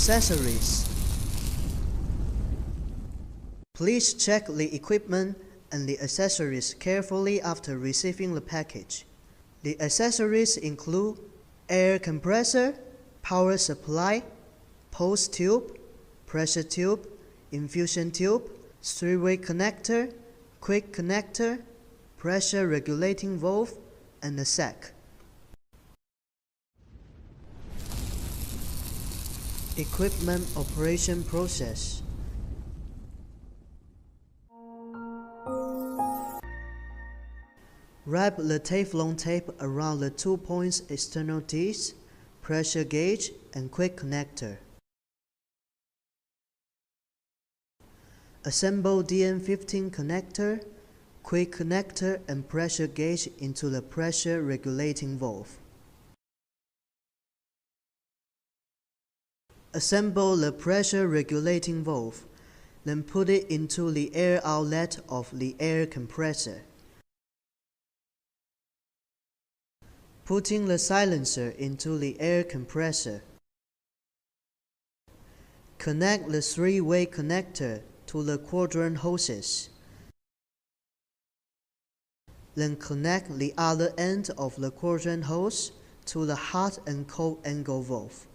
Accessories. Please check the equipment and the accessories carefully after receiving the package. The accessories include air compressor, power supply, pulse tube, pressure tube, infusion tube, three-way connector, quick connector, pressure regulating valve, and a sack. Equipment operation process. Wrap the Teflon tape around the 2 points external teeth, pressure gauge, and quick connector. Assemble DN15 connector, quick connector, and pressure gauge into the pressure regulating valve. Assemble the pressure regulating valve, then put it into the air outlet of the air compressor. Putting the silencer into the air compressor. Connect the three-way connector to the quadrant hoses. Then connect the other end of the quadrant hose to the hot and cold angle valve.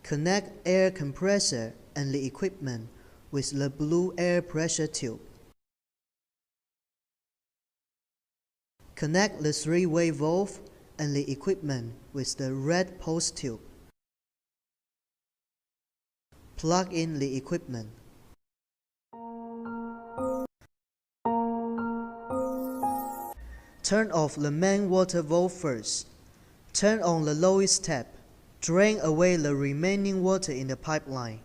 Connect air compressor and the equipment with the blue air pressure tube. Connect the three-way valve and the equipment with the red pulse tube. Plug in the equipment. Turn off the main water valve first. Turn on the lowest tap. Drain away the remaining water in the pipeline.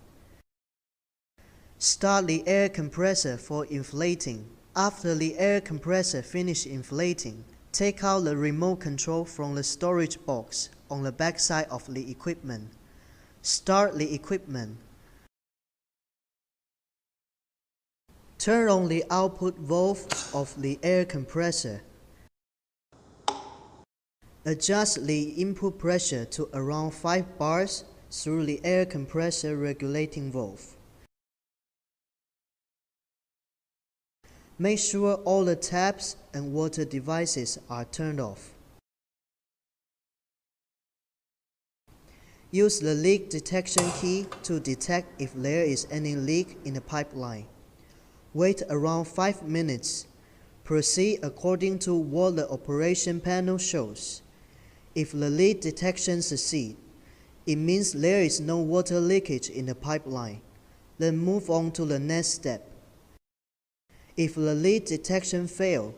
Start the air compressor for inflating. After the air compressor finishes inflating, take out the remote control from the storage box on the back side of the equipment. Start the equipment. Turn on the output valve of the air compressor. Adjust the input pressure to around 5 bars through the air compressor regulating valve. Make sure all the taps and water devices are turned off. Use the leak detection key to detect if there is any leak in the pipeline. Wait around 5 minutes. Proceed according to what the operation panel shows. If the leak detection succeeds, it means there is no water leakage in the pipeline. Then move on to the next step. If the leak detection fails,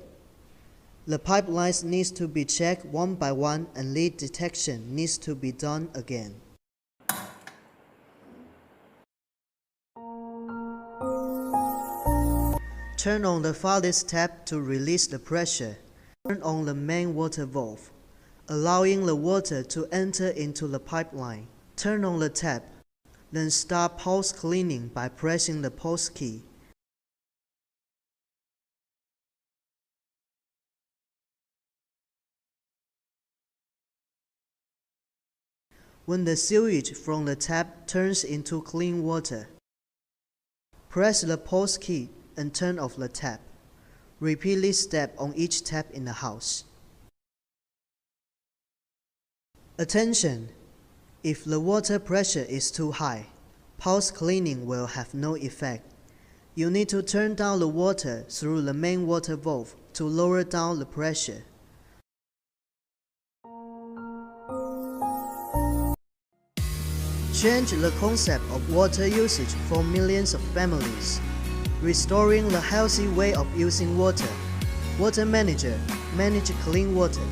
the pipelines needs to be checked one by one and leak detection needs to be done again. Turn on the farthest tap to release the pressure. Turn on the main water valve, allowing the water to enter into the pipeline. Turn on the tap, then start pulse cleaning by pressing the pulse key. When the sewage from the tap turns into clean water, press the pulse key and turn off the tap. Repeat this step on each tap in the house. Attention! If the water pressure is too high, pulse cleaning will have no effect. You need to turn down the water through the main water valve to lower down the pressure. Change the concept of water usage for millions of families. Restoring the healthy way of using water. Water Manager, manage clean water.